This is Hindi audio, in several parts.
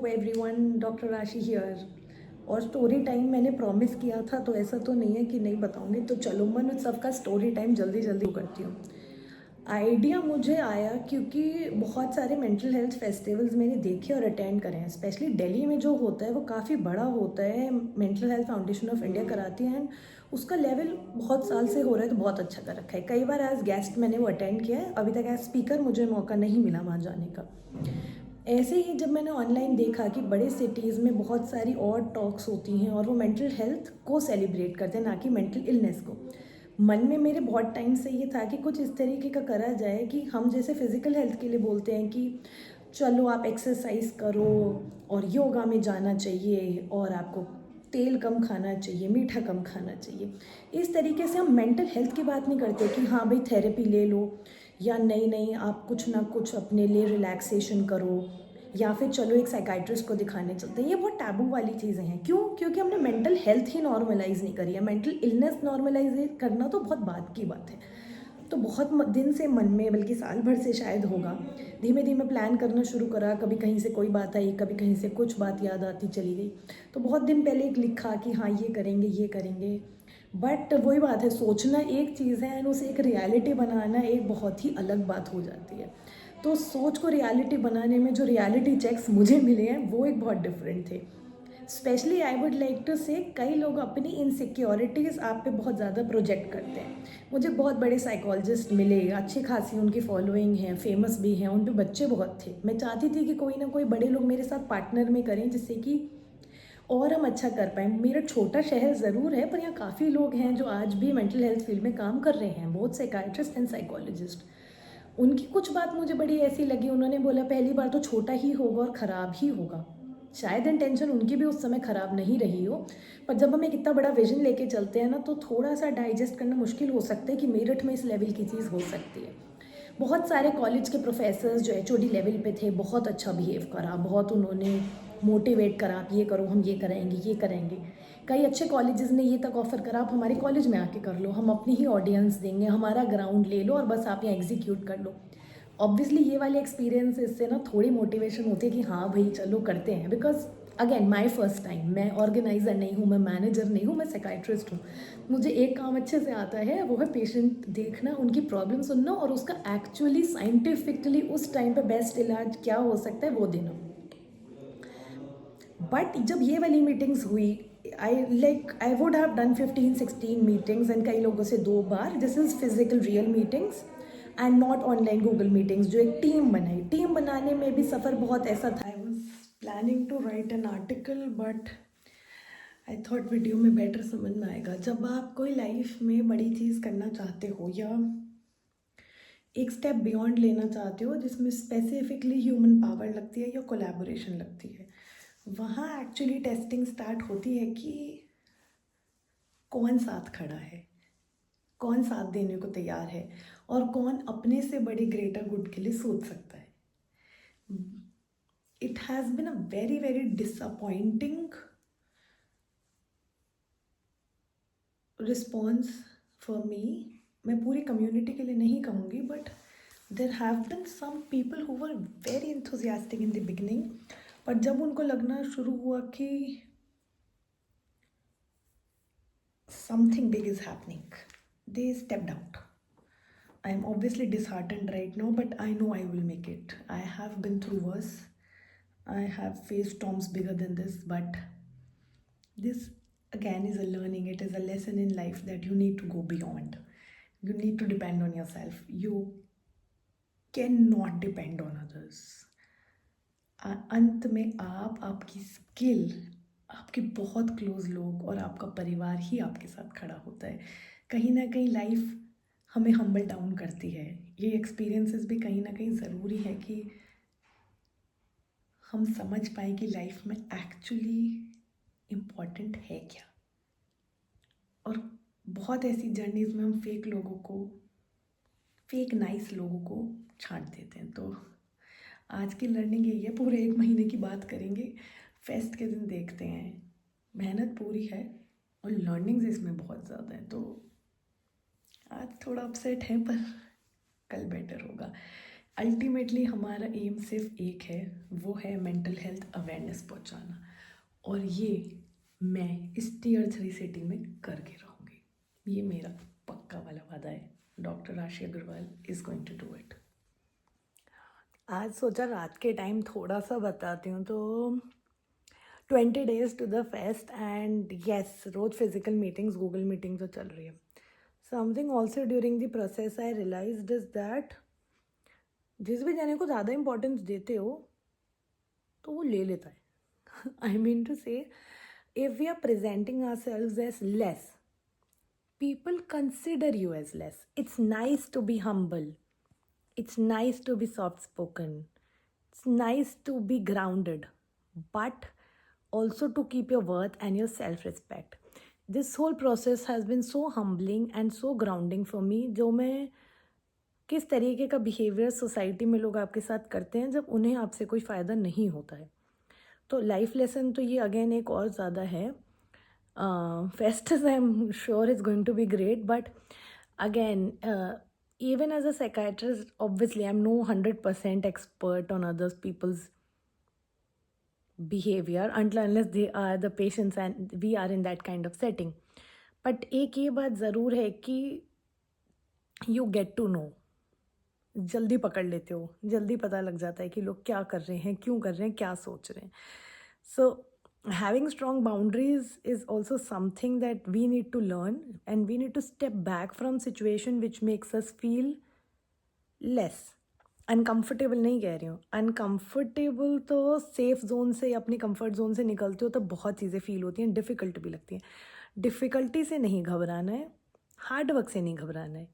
एवरीवन, डॉक्टर राशि हियर। और स्टोरी टाइम मैंने प्रॉमिस किया था, तो ऐसा तो नहीं है कि नहीं बताऊंगी। तो चलो मन उत्सव का स्टोरी टाइम जल्दी जल्दी करती हूँ। आइडिया मुझे आया क्योंकि बहुत सारे मेंटल हेल्थ फेस्टिवल्स मैंने देखे और अटेंड करे हैं। स्पेशली दिल्ली में जो होता है वो काफ़ी बड़ा होता है। Mental health foundation of India कराती है एंड उसका लेवल बहुत साल से हो रहा है, तो बहुत अच्छा कर रखा है। कई बार एज गेस्ट मैंने वो अटेंड किया है, अभी तक एज स्पीकर मुझे मौका नहीं मिला वहाँ जाने का। ऐसे ही जब मैंने ऑनलाइन देखा कि बड़े सिटीज़ में बहुत सारी और टॉक्स होती हैं और वो मेंटल हेल्थ को सेलिब्रेट करते हैं, ना कि मेंटल इलनेस को, मन में मेरे बहुत टाइम से ये था कि कुछ इस तरीके का करा जाए कि हम जैसे फिज़िकल हेल्थ के लिए बोलते हैं कि चलो आप एक्सरसाइज करो और योगा में जाना चाहिए और आपको तेल कम खाना चाहिए, मीठा कम खाना चाहिए। इस तरीके से हम मेंटल हेल्थ की बात नहीं करते कि हाँ भाई थेरेपी ले लो, या नहीं नहीं आप कुछ ना कुछ अपने लिए रिलैक्सेशन करो, या फिर चलो एक साइकाइट्रिस्ट को दिखाने चलते हैं। ये बहुत टैबू वाली चीज़ें हैं। क्यों? क्योंकि हमने मेंटल हेल्थ ही नॉर्मलाइज नहीं करी है। मेंटल इलनेस नॉर्मलाइज करना तो बहुत बात की बात है। तो बहुत दिन से मन में, बल्कि साल भर से शायद होगा, धीमे धीमे प्लान करना शुरू करा। कभी कहीं से कोई बात आई, कभी कहीं से कुछ बात याद आती चली गई। तो बहुत दिन पहले एक लिखा कि हाँ ये करेंगे ये करेंगे। बट वही बात है, सोचना एक चीज़ है एंड उसे एक रियलिटी बनाना एक बहुत ही अलग बात हो जाती है। तो सोच को रियलिटी बनाने में जो रियलिटी चेक्स मुझे मिले हैं वो एक बहुत डिफरेंट थे। Specially I would like to say, कई लोग अपनी इनसिक्योरिटीज़ आप पे बहुत ज़्यादा प्रोजेक्ट करते हैं। मुझे बहुत बड़े साइकोलॉजिस्ट मिले, अच्छी खासी उनकी फॉलोइंग है, फेमस भी हैं, उन पे बच्चे बहुत थे। मैं चाहती थी कि कोई ना कोई बड़े लोग मेरे साथ पार्टनर में करें, जिससे कि और हम अच्छा कर पाएँ। मेरा छोटा शहर ज़रूर है, पर यहाँ काफ़ी लोग हैं जो आज भी मेंटल हेल्थ फील्ड में काम कर रहे हैं, बहुत साइकाइट्रिस्ट एंड साइकोलॉजिस्ट। उनकी कुछ बात मुझे बड़ी ऐसी लगी। उन्होंने बोला पहली बार तो छोटा ही होगा और ख़राब ही होगा। शायद इंटेंशन उनकी भी उस समय ख़राब नहीं रही हो, पर जब हम एक इतना बड़ा विजन लेके चलते हैं ना, तो थोड़ा सा डाइजेस्ट करना मुश्किल हो सकता है कि मेरठ में इस लेवल की चीज़ हो सकती है। बहुत सारे कॉलेज के प्रोफेसर्स जो एचओडी लेवल पे थे, बहुत अच्छा बिहेव करा, बहुत उन्होंने मोटिवेट करा, आप ये करो, हम ये करेंगे ये करेंगे। कई अच्छे कॉलेजेस ने ये तक ऑफर करा, आप हमारे कॉलेज में आके कर लो, हम अपनी ही ऑडियंस देंगे, हमारा ग्राउंड ले लो और बस आप यहाँ एग्जीक्यूट कर लो। ऑब्वियसली ये वाले एक्सपीरियंसेस से ना थोड़ी मोटिवेशन होती है कि हाँ भाई चलो करते हैं। Because again my first time, मैं ऑर्गेनाइज़र नहीं हूँ, मैं मैनेजर नहीं हूँ, मैं साइकाइट्रिस्ट हूँ। मुझे एक काम अच्छे से आता है, वो है पेशेंट देखना, उनकी प्रॉब्लम सुनना और उसका एक्चुअली साइंटिफिकली उस टाइम पे बेस्ट इलाज क्या हो सकता है वो देना। बट जब ये वाली मीटिंग्स हुई, I would have done 15-16 meetings and कई लोगों से 2 बार। This is physical real meetings and not online Google meetings. जो एक टीम बनाई, टीम बनाने में भी सफ़र बहुत ऐसा था। I was planning to write an article, but I thought video में बेटर समझ में आएगा। जब आप कोई लाइफ में बड़ी चीज़ करना चाहते हो या एक स्टेप बियॉन्ड लेना चाहते हो, जिसमें स्पेसिफिकली ह्यूमन पावर लगती है या कोलैबोरेशन लगती है, वहाँ एक्चुअली टेस्टिंग स्टार्ट होती है कि कौन साथ खड़ा है, कौन साथ देने को तैयार है, और कौन अपने से बड़े ग्रेटर गुड के लिए सोच सकता है। It has been a very very disappointing response for me. मैं पूरी कम्युनिटी के लिए नहीं कहूँगी, but there have been some people who were very enthusiastic in the beginning, पर जब उनको लगना शुरू हुआ कि something big is happening, they stepped out. I am obviously disheartened right now, but I know I will make it. I have been through worse. I have faced storms bigger than this, but this again is a learning. It is a lesson in life that you need to go beyond. You need to depend on yourself. You cannot depend on others. अंत में आप, आपकी स्किल, आपके बहुत क्लोज लोग और आपका परिवार ही आपके साथ खड़ा होता है। कहीं ना कहीं लाइफ हमें हम्बल डाउन करती है। ये एक्सपीरियंसेस भी कहीं ना कहीं ज़रूरी है कि हम समझ पाएँ कि लाइफ में एक्चुअली इम्पॉर्टेंट है क्या। और बहुत ऐसी जर्नीज़ में हम फेक लोगों को, फेक नाइस लोगों को छांट देते हैं। तो आज की लर्निंग यही है। पूरे 1 महीने की बात करेंगे, फेस्ट के दिन देखते हैं। मेहनत पूरी है और लर्निंग्स इसमें बहुत ज़्यादा है। तो आज थोड़ा अपसेट है, पर कल बेटर होगा। अल्टीमेटली हमारा एम सिर्फ एक है, वो है मेंटल हेल्थ अवेयरनेस पहुंचाना, और ये मैं इस टीयर 3 सिटी में करके रहूँगी। ये मेरा पक्का वाला वादा है। Doctor Rashi Agarwal is going to do it. आज सोचा रात के टाइम थोड़ा सा बताती हूँ। तो 20 days to the fest, and yes, रोज फिजिकल मीटिंग्स, गूगल मीटिंग तो चल रही है। Something also during the process I realised is that जिस भी जने को ज़्यादा इंपॉर्टेंस देते हो तो वो ले लेता है। I mean to say, if we are presenting ourselves as less, people consider you as less. It's nice to be humble. It's nice to be soft spoken. It's nice to be grounded, but also to keep your worth and your self respect. This whole process has been so humbling and so grounding for me. जो मैं किस तरीके का बिहेवियर सोसाइटी में लोग आपके साथ करते हैं जब उन्हें आपसे कोई फ़ायदा नहीं होता है। तो लाइफ लेसन तो ये अगेन एक और ज़्यादा है। Festus, I'm sure it's going to be great, but again, even as a psychiatrist, obviously I'm no 100% expert on other people's behavior until unless they are the patients and we are in that kind of setting. But एक ये बात ज़रूर है कि you get to know, जल्दी पकड़ लेते हो, जल्दी पता लग जाता है कि लोग क्या कर रहे हैं, क्यों कर रहे हैं, क्या सोच रहे हैं। So having strong boundaries is also something that we need to learn, and we need to step back from situation which makes us feel less uncomfortable. नहीं कह रही हूँ अनकम्फर्टेबल, तो सेफ जोन से, अपनी कंफर्ट जोन से निकलते हो तो बहुत चीज़ें फील होती हैं, डिफ़िकल्ट भी लगती हैं। डिफ़िकल्टी से नहीं घबराना है, हार्ड वर्क से नहीं घबराना है,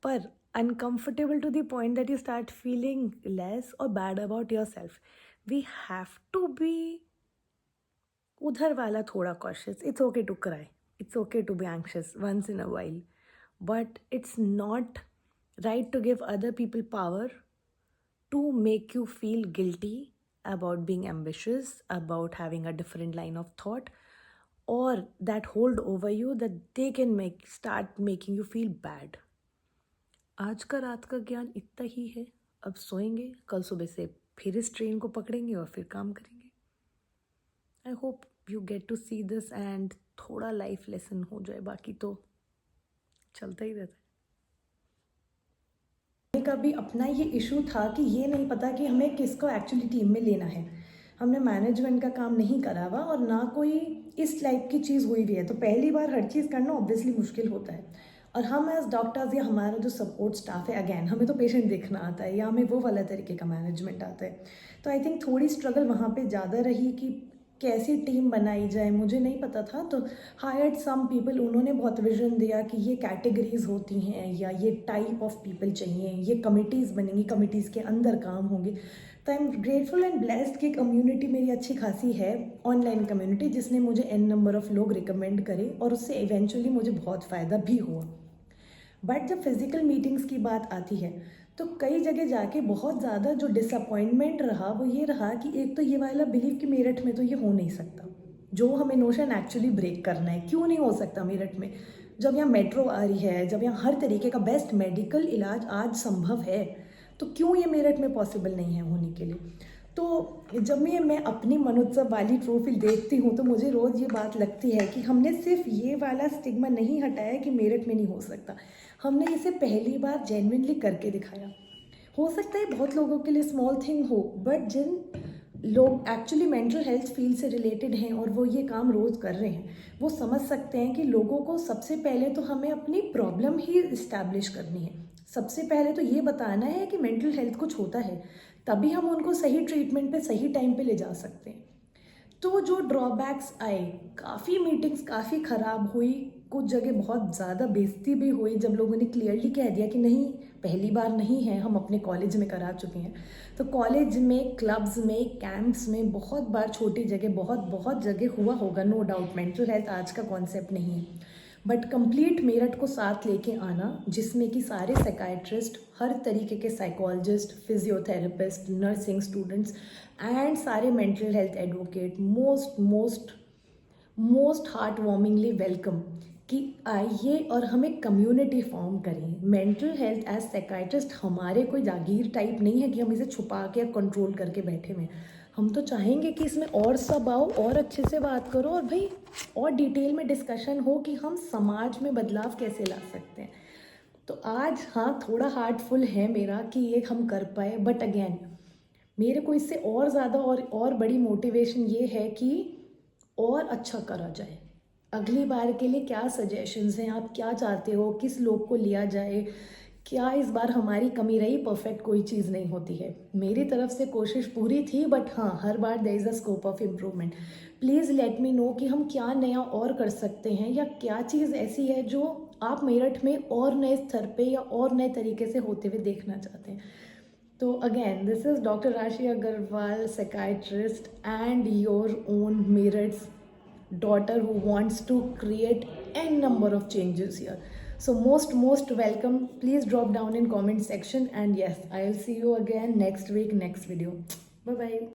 पर uncomfortable to the point that you start feeling less और bad about yourself, we have to be उधर वाला थोड़ा cautious. It's okay to cry, it's okay to be anxious once in a while, but it's not right to give other people power to make you feel guilty about being ambitious, about having a different line of thought, or that hold over you that they can start making you feel bad. आज का रात का ज्ञान इतना ही है। अब सोएंगे, कल सुबह से फिर इस ट्रेन को पकड़ेंगे और फिर काम करेंगे। I hope you get to see this and थोड़ा लाइफ लेसन हो जाए, बाकी तो चलता ही रहता है। का भी अपना ये इशू था कि ये नहीं पता कि हमें किसको एक्चुअली टीम में लेना है। हमने मैनेजमेंट का काम नहीं करा हुआ और ना कोई इस टाइप की चीज़ हुई भी है, तो पहली बार हर चीज़ करना ऑब्वियसली मुश्किल होता है। और हम एज डॉक्टर्स या हमारा जो सपोर्ट स्टाफ है, अगेन हमें तो पेशेंट देखना आता है या हमें वो वाला तरीके का मैनेजमेंट आता है। तो आई थिंक थोड़ी स्ट्रगल वहाँ पे ज़्यादा रही कि कैसी टीम बनाई जाए, मुझे नहीं पता था। तो हायर्ड सम पीपल, उन्होंने बहुत विजन दिया कि ये कैटेगरीज होती हैं या ये टाइप ऑफ पीपल चाहिए, ये कमिटीज़ बनेंगी, कमिटीज़ के अंदर काम होंगे। तो I am grateful and blessed कि कम्युनिटी मेरी अच्छी खासी है, ऑनलाइन कम्युनिटी, जिसने मुझे एन नंबर ऑफ लोग रिकमेंड करे और उससे इवेंचुअली मुझे बहुत फ़ायदा भी हुआ। बट जब फिज़िकल मीटिंग्स की बात आती है तो कई जगह जाके बहुत ज़्यादा जो डिसअपॉइंटमेंट रहा वो ये रहा कि एक तो ये वाला बिलीव कि मेरठ में तो ये हो नहीं सकता, जो हमें नोशन एक्चुअली ब्रेक करना है। क्यों नहीं हो सकता मेरठ में, जब यहाँ मेट्रो आ रही है, जब यहाँ हर तरीके का बेस्ट मेडिकल इलाज आज संभव है, तो क्यों ये मेरठ में पॉसिबल नहीं है होने के लिए। तो जब मैं अपनी मनोत्सव वाली ट्रॉफी देखती हूँ तो मुझे रोज़ ये बात लगती है कि हमने सिर्फ ये वाला स्टिग्मा नहीं हटाया कि मेरठ में नहीं हो सकता, हमने इसे पहली बार जेन्युइनली करके दिखाया। हो सकता है बहुत लोगों के लिए स्मॉल थिंग हो, बट जिन लोग एक्चुअली मेंटल हेल्थ फील्ड से रिलेटेड हैं और वो ये काम रोज़ कर रहे हैं, वो समझ सकते हैं कि लोगों को सबसे पहले तो हमें अपनी प्रॉब्लम ही इस्टेब्लिश करनी है। सबसे पहले तो ये बताना है कि मेंटल हेल्थ कुछ होता है, तभी हम उनको सही ट्रीटमेंट पे सही टाइम पे ले जा सकते हैं। तो जो ड्रॉबैक्स आए, काफ़ी मीटिंग्स काफ़ी ख़राब हुई, कुछ जगह बहुत ज़्यादा बेइज्जती भी हुई जब लोगों ने क्लियरली कह दिया कि नहीं, पहली बार नहीं है, हम अपने कॉलेज में करा चुके हैं। तो कॉलेज में, क्लब्स में, कैंप्स में बहुत बार छोटी जगह, बहुत जगह हुआ होगा, नो डाउट। मेंटल हेल्थ आज का कॉन्सेप्ट नहीं है, बट कंप्लीट मेरठ को साथ लेके आना, जिसमें कि सारे साइकाइट्रिस्ट, हर तरीके के psychologist, physiotherapist, nursing students and सारे mental health advocate most heart warmingly welcome. कि आइए और हम एक कम्युनिटी फॉर्म करें। मेंटल हेल्थ एज साइकाइट्रिस्ट हमारे कोई जागीर टाइप नहीं है कि हम इसे छुपा के या कंट्रोल करके बैठे हुए हैं। हम तो चाहेंगे कि इसमें और सब आओ और अच्छे से बात करो और भाई और डिटेल में डिस्कशन हो कि हम समाज में बदलाव कैसे ला सकते हैं। तो आज हाँ थोड़ा हार्टफुल है मेरा कि ये हम कर पाए, बट अगेन मेरे को इससे और ज़्यादा और बड़ी मोटिवेशन ये है कि और अच्छा करा जाए। अगली बार के लिए क्या सजेशंस हैं, आप क्या चाहते हो, किस लोग को लिया जाए, क्या इस बार हमारी कमी रही? परफेक्ट कोई चीज़ नहीं होती है, मेरी तरफ से कोशिश पूरी थी, बट हाँ हर बार there is a scope of improvement. Please let me know कि हम क्या नया और कर सकते हैं या क्या चीज़ ऐसी है जो आप मेरठ में और नए स्तर पे या और नए तरीके से होते हुए देखना चाहते हैं। तो again this is doctor Rashi Agarwal, psychiatrist, and your own Meerut's daughter who wants to create n number of changes here. So most welcome. Please drop down in comment section, and yes, I'll see you again next week, next video. Bye bye.